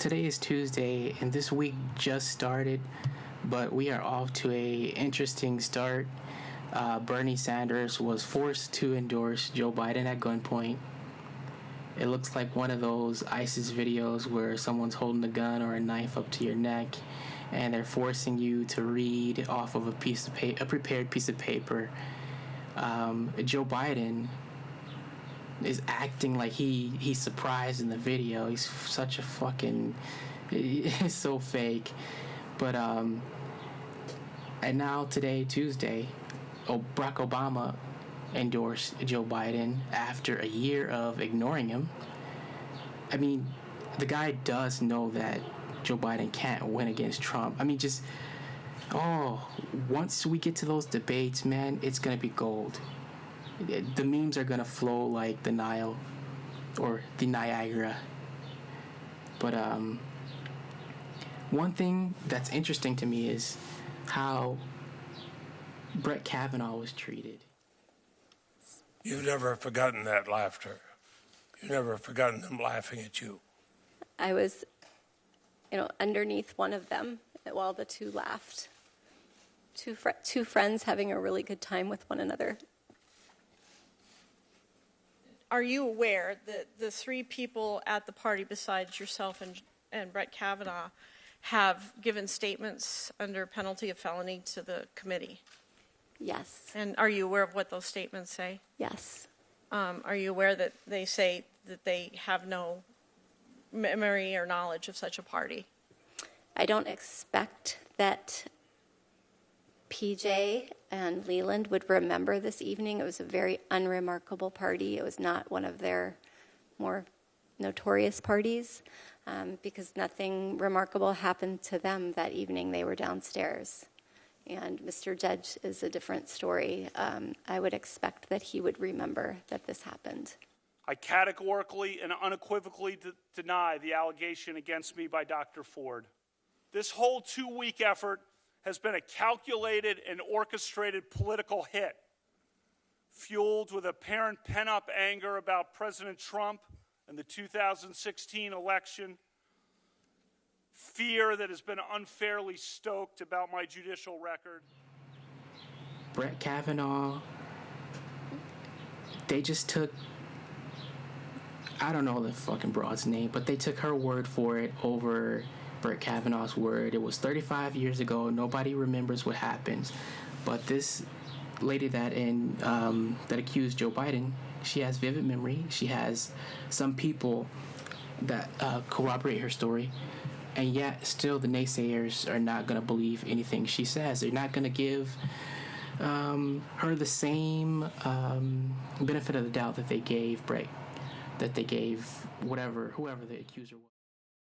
today is Tuesday, and this week just started, but we are off to a interesting start. Bernie Sanders was forced to endorse Joe Biden at gunpoint. It looks like one of those ISIS videos where someone's holding a gun or a knife up to your neck, and they're forcing you to read off of a prepared piece of paper. Joe Biden is acting like he's surprised in the video. He's such a fucking he's so fake. But and now today, Tuesday, Barack Obama endorsed Joe Biden after a year of ignoring him. I mean, the guy does know that Joe Biden can't win against Trump. I mean, once we get to those debates, man, it's gonna be gold. The memes are gonna flow like the Nile or the Niagara. But one thing that's interesting to me is how Brett Kavanaugh was treated. You've never forgotten that laughter. You've never forgotten them laughing at you. I was, underneath one of them while the two laughed. Two friends having a really good time with one another. Are you aware that the three people at the party besides yourself and Brett Kavanaugh have given statements under penalty of felony to the committee? Yes. And are you aware of what those statements say? Yes. Are you aware that they say that they have no memory or knowledge of such a party? I don't expect that PJ and Leland would remember this evening. It was a very unremarkable party. It was not one of their more notorious parties because nothing remarkable happened to them that evening. They were downstairs. And Mr. Judge is a different story. I would expect that he would remember that this happened. I categorically and unequivocally deny the allegation against me by Dr. Ford. This whole 2-week effort has been a calculated and orchestrated political hit, fueled with apparent pent-up anger about President Trump and the 2016 election, fear that has been unfairly stoked about my judicial record. Brett Kavanaugh, they just took, I don't know the fucking broad's name, but they took her word for it over Brett Kavanaugh's word. It was 35 years ago. Nobody remembers what happened. But this lady that accused Joe Biden, she has vivid memory. She has some people that corroborate her story. And yet, still, the naysayers are not going to believe anything she says. They're not going to give her the same benefit of the doubt that they gave Brett, that they gave whoever the accuser was.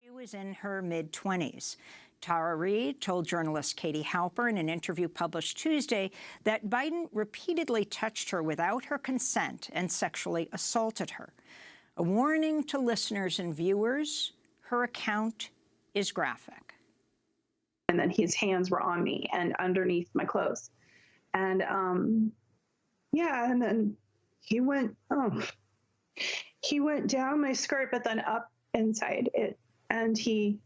She was in her mid-20s. Tara Reid told journalist Katie Halper in an interview published Tuesday that Biden repeatedly touched her without her consent and sexually assaulted her. A warning to listeners and viewers, her account is graphic. And then his hands were on me and underneath my clothes. And and then he went down my skirt, but then up inside it. And he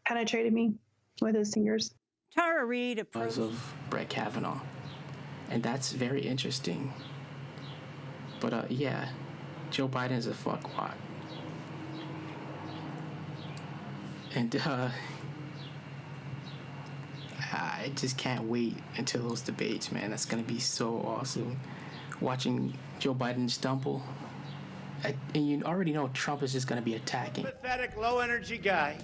penetrated me with his fingers. Tara Reid because of Brett Kavanaugh. And that's very interesting. But Joe Biden's a fuckwad. And I just can't wait until those debates, man. That's going to be so awesome. Watching Joe Biden stumble. And you already know Trump is just going to be attacking. Pathetic, low-energy guy.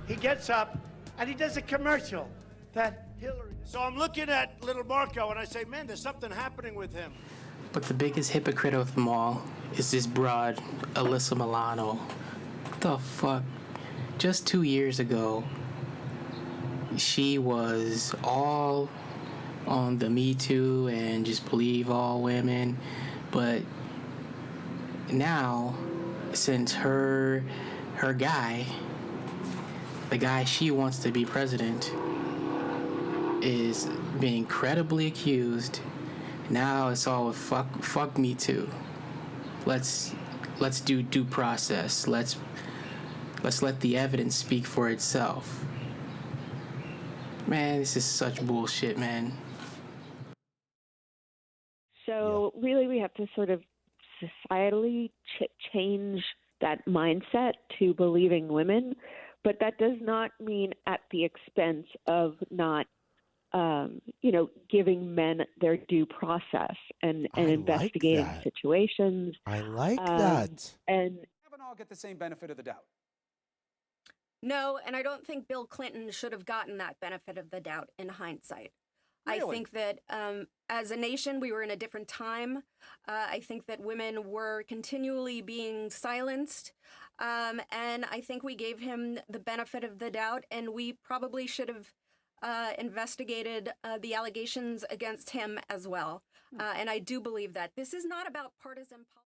He gets up and he does a commercial that Hillary... So I'm looking at little Marco and I say, man, there's something happening with him. But the biggest hypocrite of them all is this broad, Alyssa Milano. What the fuck? Just 2 years ago, she was all on the Me Too and just believe all women. But now, since her guy, the guy she wants to be president, is being credibly accused, now it's all fuck Me Too. Let's do due process. Let's Let's let the evidence speak for itself. Man, this is such bullshit, man. So really, we have to sort of societally change that mindset to believing women, but that does not mean at the expense of not, giving men their due process and investigating situations. I like that. And haven't all get the same benefit of the doubt. No, and I don't think Bill Clinton should have gotten that benefit of the doubt in hindsight. Really? I think that as a nation, we were in a different time. I think that women were continually being silenced. And I think we gave him the benefit of the doubt, and we probably should have investigated the allegations against him as well. And I do believe that this is not about partisan politics.